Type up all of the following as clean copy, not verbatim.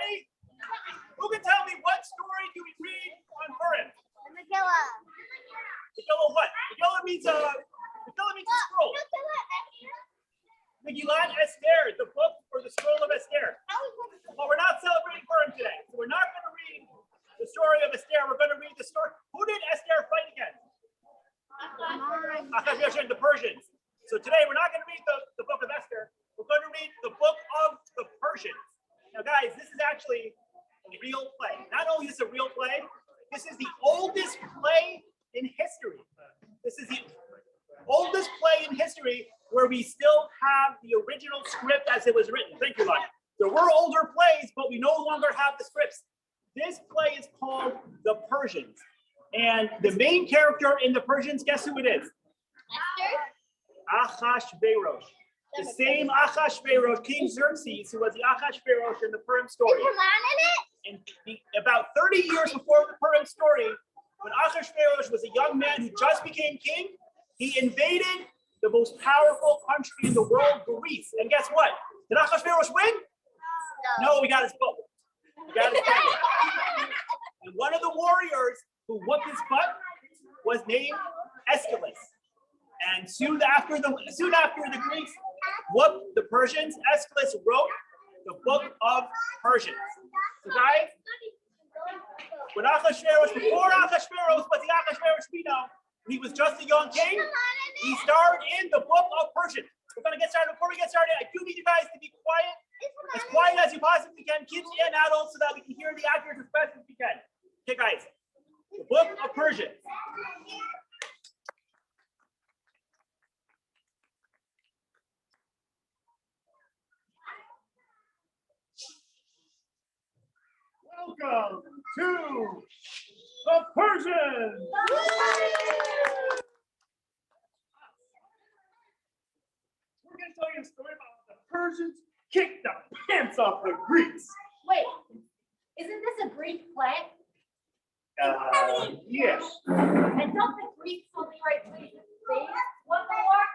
Ready? Who can tell me what story do we read on Purim? The Megillah. Megillah what? Megillah means a scroll. Megillat Esther, the book or the scroll of Esther. But we're not celebrating Purim today. So we're not going to read the story of Esther. We're going to read the story. Who did Esther fight against? The Persians. So today we're not going to read the book of Esther. We're going to read the book of the Persians. Now guys, this is actually a real play. Not only is this a real play, this is the oldest play in history. This is the oldest play in history where we still have the original script as it was written. Thank you, Lonnie. There were older plays, but we no longer have the scripts. This play is called The Persians. And the main character in The Persians, guess who it is? Achashverosh. The same Achashverosh, King Xerxes, who was the Achashverosh in the Purim story. And about 30 years before the Purim story, when Achashverosh was a young man who just became king, he invaded the most powerful country in the world, Greece. And guess what? Did Achashverosh win? No, we got his book. We got his book. And one of the warriors who whooped his butt was named Aeschylus. And soon after the Greeks whooped the Persians, Aeschylus wrote the book of Persians. So guys, when Achashverosh, before Achashverosh was the Achashverosh we know, he was just a young king. He starred in the book of Persians. We're going to get started. Before we get started, I do need you guys to be quiet as you possibly can, kids and adults, so that we can hear the actors as best as we can. Okay, guys, the book of Persians. Welcome to the Persians. We're going to tell you a story about how the Persians kicked the pants off the Greeks. Wait, isn't this a Greek play? Yes. And don't the Greeks only write plays and things? What more?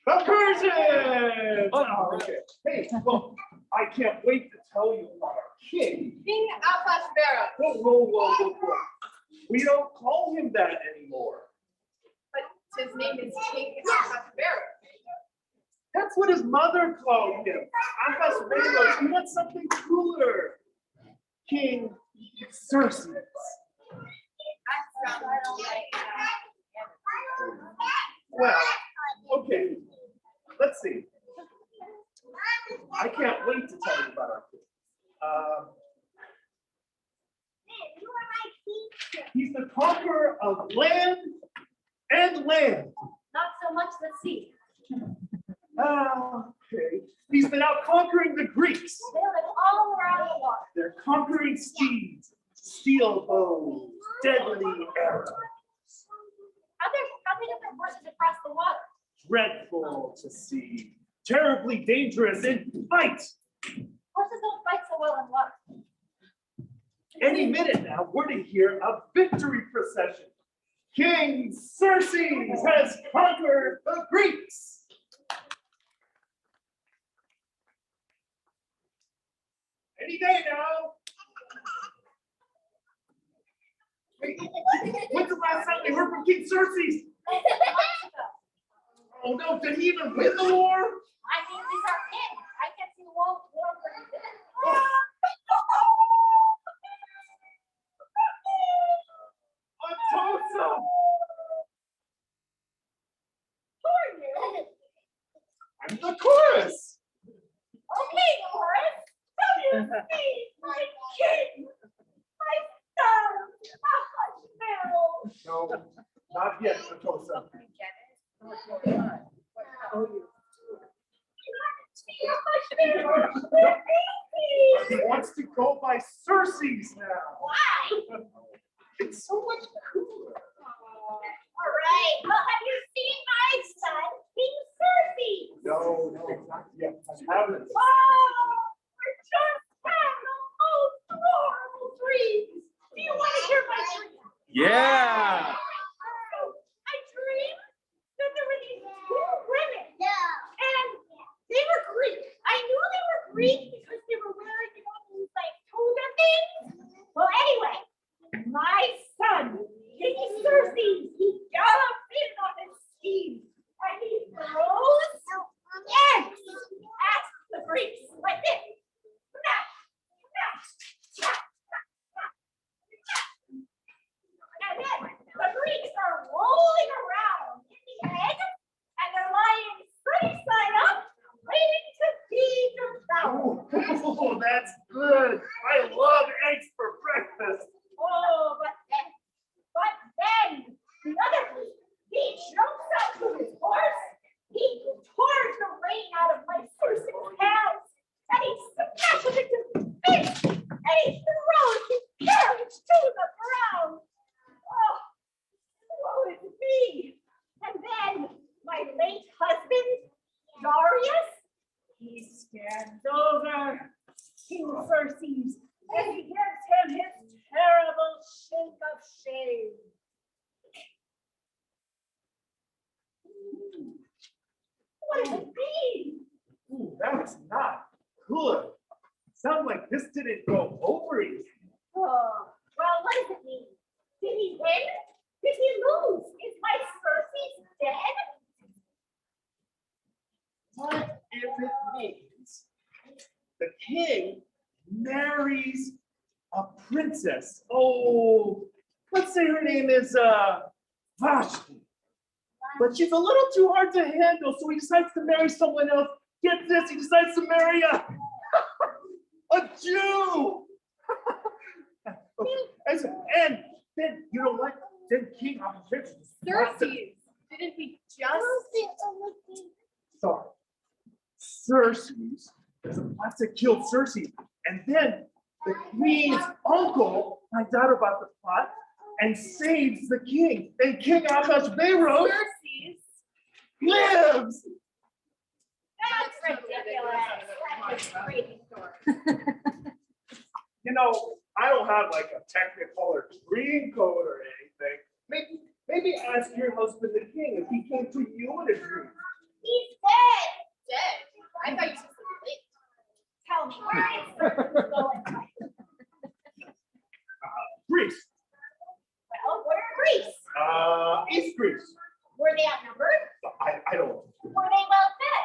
The Persians! Oh, okay. Hey, well, I can't wait to tell you about our king. King Ahasuerus. Whoa. We don't call him that anymore. But his name is King Ahasuerus. That's what his mother called him. Ahasuerus. We want something cooler. King Xerxes. Well, okay. Let's see. I can't wait to tell you about our king. He's the conqueror of land and land. Not so much the sea. Okay. He's been out conquering the Greeks. They live all around the water. They're conquering steeds, steel bows, deadly arrows. How they get their horses across the water? Dreadful to see. Terribly dangerous in fight. Horses don't fight so well in water. Any minute now, we're to hear a victory procession. King Xerxes has conquered the Greeks. Any day now. Wait, when's the last time we heard from King Xerxes? Oh no, did he even win the war? I mean, he's our king. I can't see the war where he did. Atosa! Who are you? I'm the chorus. Okay, Horace. Tell you me, my king, my son, Ahasuerus. No, not yet, Atosa. He wants to go by Xerxes now. Why? It's so much cooler. All right. Well, have you seen my son, King Xerxes? No, not yet. I haven't. Oh, we're just having the most adorable dreams. Do you want to hear my dream? Yeah. I dreamed that there were these two women. And they were Greek. I knew they were Greek because they were Greeks like this. And then the Greeks are rolling around in the egg, and they're lying sunny side up, waiting to be devoured. Oh, that's good. I love eggs for breakfast. Oh, but then, the other Greek, he jumps up to his horse, he tears the rein out of my Circe's hands, and he smashes it to bits, and he throws his carriage to the ground. Oh, woe is me. And then my late husband, Darius, he stands over King Xerxes, and he gives him his terrible shake of shame. What does it mean? Ooh, that was not good. Sounds like this didn't go over easy. Oh, well, what does it mean? Did he win? Did he lose? Is my Xerxes dead? What if it means the king marries a princess? Oh, let's say her name is Vashti. But she's a little too hard to handle, so he decides to marry someone else. Get this, he decides to marry a Jew. And then, you know what? Then King Artaxerxes. Xerxes, didn't we just? Sorry. Xerxes wants to kill Xerxes. And then the queen's uncle finds out about the plot and saves the king. And King Ahasuerus Xerxes. lives. That's ridiculous. That's a crazy story. You know, I don't have like a technicolor dream code or anything. Maybe ask your husband the king if he came to you in a dream. He's dead. Dead. I thought you said something. Tell me, where is Xerxes going? Greece. Well, where in Greece? East Greece. Were they outnumbered? I don't know. Were they well fed?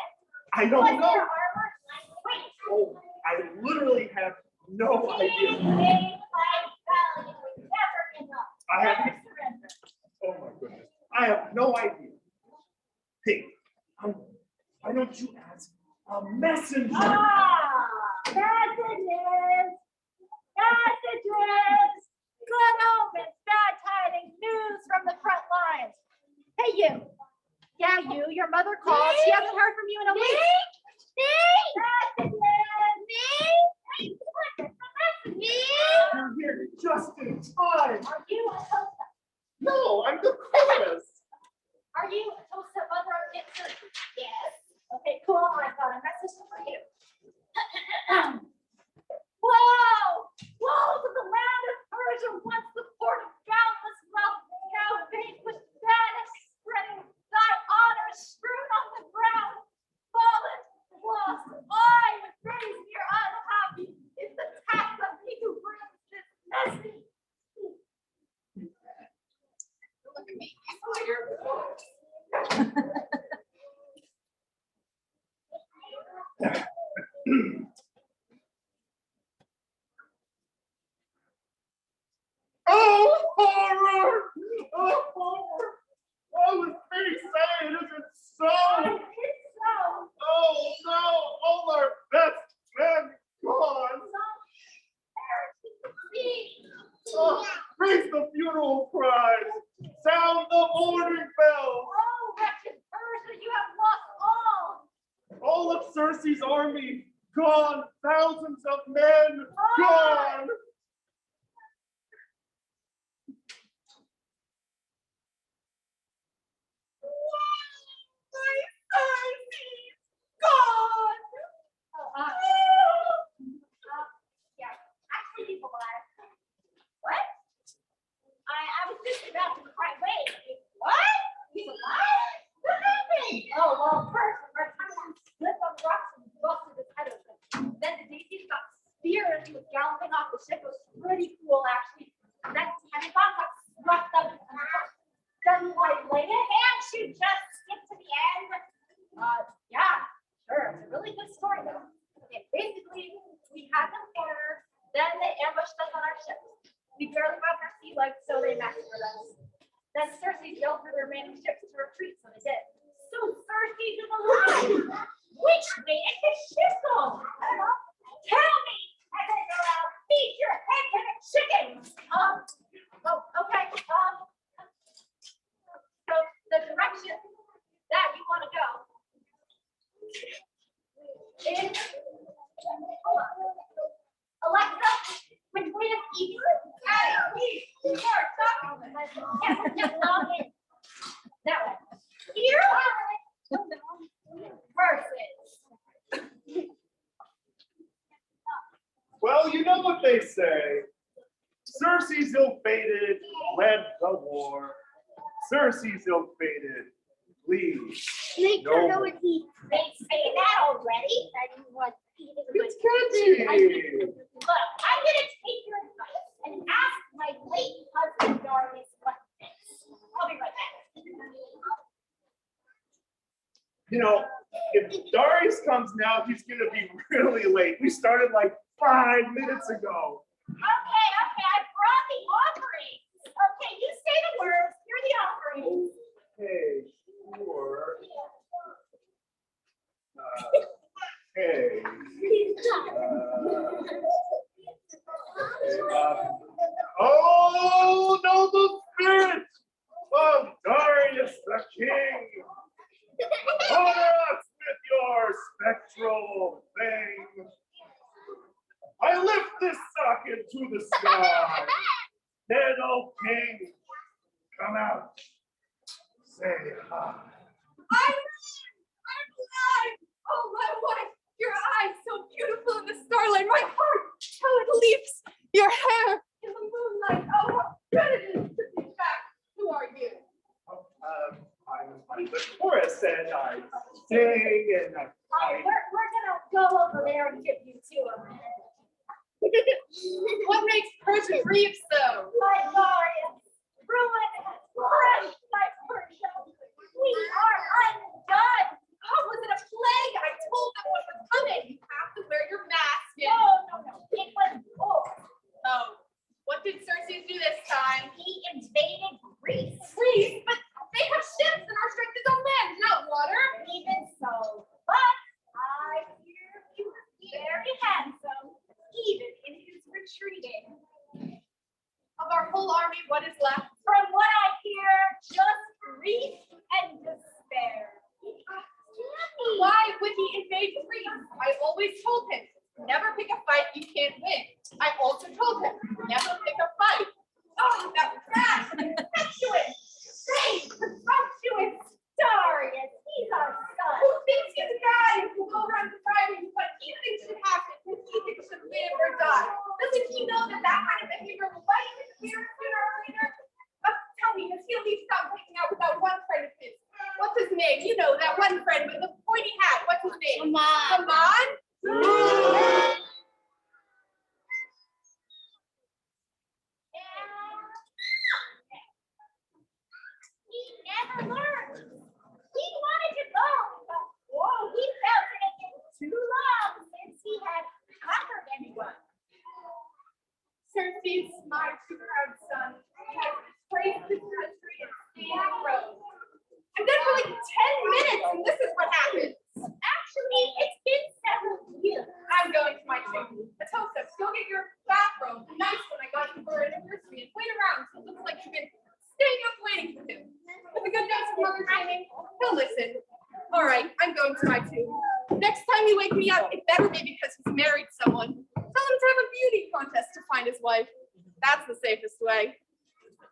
I Was don't their know. armor lightweight? Oh, I literally have no idea. They fight valiantly, never give up, I have- never surrender. Oh my goodness. I have no idea. Hey, why don't you ask a messenger? Messages! Messages! Good omens, bad tidings, news from the front lines. Hey, you. Yeah, you. Your mother called. She hasn't heard from you in a week. Messages! You're here just in time. Are you a toast? No, I'm the chorus. Are you a toast of mother of Xerxes? Yes. Okay, cool. I've got a message for you. Whoa! Walls of the land of Persia, once the port of boundless wealth, now vanquished, banished, spreading thy honor strewn on the ground. Fallen, lost, I with praise near unhappy is the task of me who brings this message. Look at me. You're Oh, horror! Oh, horror! Oh, it's pretty sad, isn't it so? I think so. Oh, no! All our best men gone! Oh, raise the funeral cries! Sound the mourning bell! Oh, wretched Persia, you have lost all. All of Circe's army gone! Thousands of men gone! Yeah, actually, he's alive. What? I was just about to cry. Wait, what? He's alive? What happened? Oh, well, first, our time slipped on the rocks and busted his head open. Then the Daisies got speared and he was galloping off the ship. It was pretty cool, actually. Then Herman got swept up in the boat. Then, like, lay a hand shoot just skip to the end. Yeah, sure. It's a really good story, though. our ships. We barely broke our sea legs, so they massacred us. Then Cersei yelled for the remaining ships to retreat, so they did. So Cersei's in the line. Which way is his ship going? I don't know. Tell me, I'm gonna go out, feed your head to the chickens. Okay. So the direction that you want to go is, Alexa, which way is east? Just log in. That way. Here versus. Well, you know what they say. Cersei's ill-fated led the war. Cersei's ill-fated leads. They No. know what they say that already. It's catchy. Look, I'm gonna take your advice and ask my late husband Darius what thinks. I'll be right back. You know, if Darius comes now, he's gonna be really late. We started like 5 minutes ago. Okay, I brought the offering. Okay, you say the words. Here are the offerings. Okay, sure. Okay. Oh, noble spirit of Darius the King, honor us with your spectral fame. I lift this socket to the sky. Then, O King, come out. Say hi. I'm alive! Oh, my wife, your eyes so beautiful in the starlight. My heart, how it leaps. Your hair in the moonlight. Oh, how good it is to be back. Who are you? I'm the chorus, and I sing, and I We're gonna go over there and give you two of them. What makes Persian Reeves so? My Darius, ruin has crushed my Persia. We are undone. Oh, was it a plague? I told them what was coming. You have to wear your mask. No. It was war. Oh, what did Cersei do this time? He invaded Greece. Greece, but they have ships and our strength is on land, not water. Even so, but I hear he was very handsome, even in his retreating. Of our whole army, what is left? From what I hear, just grief and despair. Why would he invade Greece? I always told him, never pick a fight you can't win. I also told him, never pick a fight. Oh, that was rash and impetuous. Great, presumptuous Darius, he's our son. Who thinks he's a guy who will go around deciding what he thinks should happen, who he thinks should live or die? Doesn't he know that that kind of behavior will bite his spirit sooner or later? Tell me, does he at least stop hanging out with that one friend of his? What's his name? You know, that one friend with the pointy hat. What's his name? Herman. He never learned. He wanted to go, but he felt it had been too long since he had conquered anyone. Cersei's my too proud son. He has disgraced his country and stayed on the road. And then for like 10 minutes, and this is what happens. Actually, it's been several years. I'm going to my tomb. Atosa, go get your bathrobe, the nice one I got you for our anniversary, and wait around until it looks like you've been staying up waiting for him. With a good dose of mother timing, he'll listen. All right, I'm going to my tomb. Next time you wake me up, it better be because he's married someone. Tell him to have a beauty contest to find his wife. That's the safest way.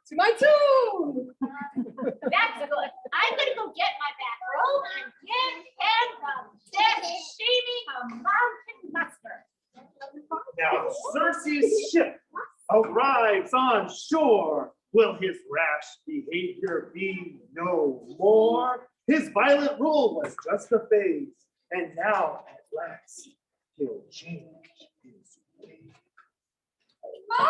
To my tomb! That's good. I'm gonna go get my bathrobe and give him the best shaving a mountain mustard. now Cersei's ship arrives on shore. Will his rash behavior be no more? His violent rule was just a phase, and now at last he'll change his ways. Mom!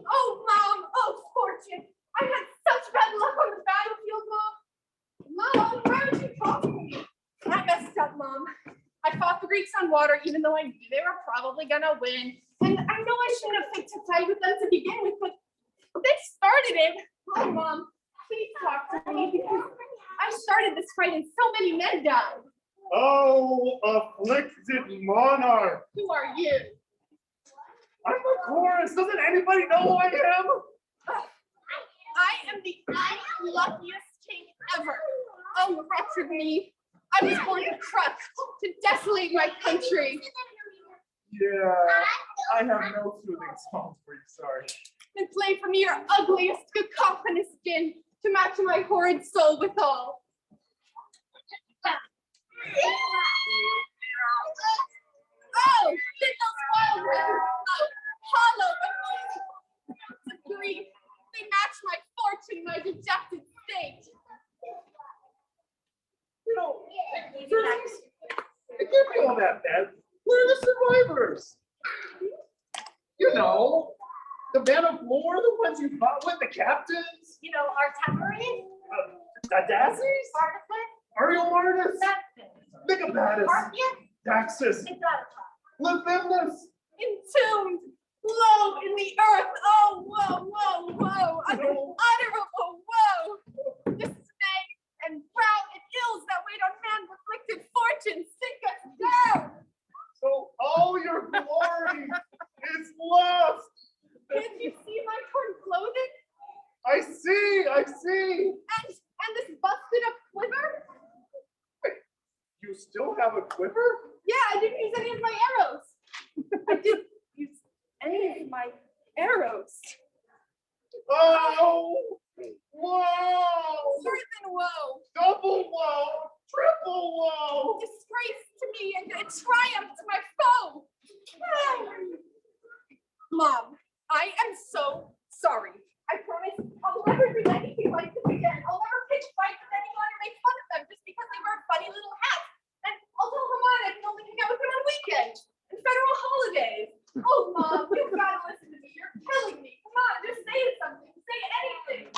Oh, Mom! Oh, fortune! I had such bad luck on the battlefield, Mom! Mom, why would you talk to me? I messed up, Mom. I fought the Greeks on water even though I knew they were probably gonna win. And I know I shouldn't have picked a fight with them to begin with, but they started it. Oh, Mom, please talk to me because I started this fight and so many men died. Oh, afflicted monarch. Who are you? I'm a chorus. Doesn't anybody know who I am? I am the unluckiest king ever. Oh, wretched me. I was born to crush, to desolate my country. Yeah, I have no soothing songs for you, sorry. And play for me your ugliest cacophonous din to match my horrid soul withal. Oh, did those wild winds, oh, hollow and grief, they match my fortune, my dejected state. You know, it can't be all that bad. Where are the survivors? You know, the men of war, the ones you fought with, the captains. You know, artillery, Adasses, artifice, Ariomartus, Nicobatus, Archeus, Daxus, and Dotata. Livinus. Entombed, low in the earth, oh, woe, woe, woe, unutterable woe, dismay and drought and ills that wait on man's afflicted fortune sink us down. So all your glory is lost. Can't you see my torn clothing I see. and this busted up quiver? You still have a quiver? Yeah, I didn't use any of my arrows. I didn't use any of my arrows. Oh, whoa! More than woe, Double woe, triple woe. disgrace to me and a triumph to my foe. Mom, I am so sorry. I promise I'll never do anything like this again. I'll never pitch fights with anyone or make fun of them just because they wear funny little hats. And I'll tell Herman I can only hang out with them on weekends and federal holidays. Oh, Mom, you've got to listen to me. You're killing me. Come on, just say something. Say anything.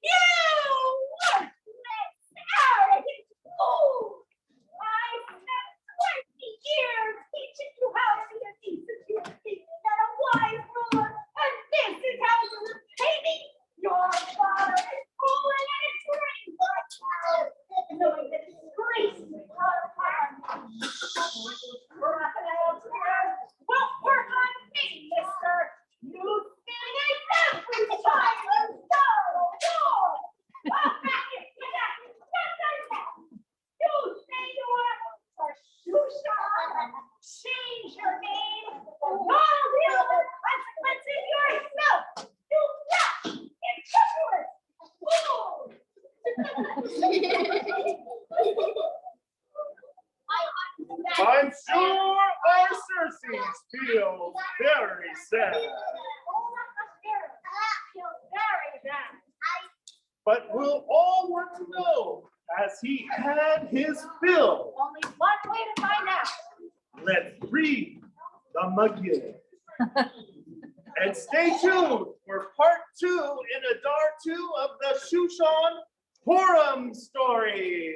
You! Miss arrogant fool! I spent 20 years teaching you how to be a decent human being and a wise ruler, and this is how you repay me? Your father is fooling and it's green, but knowing the disgrace is not upon me. Nothing else here won't work on me, mister. You've been enough with time and sorrow. Walk back here, get back, you say you are Shusha. Change your name or all the other consequences yourself. You lack intelligence. Fool. I'm sure our Circes feels very sad, but we'll all want to know, has he had his fill? Only one way to find out. Let's read the Megillah. And stay tuned for part 2 in Adar 2 of the Shushan Purim story.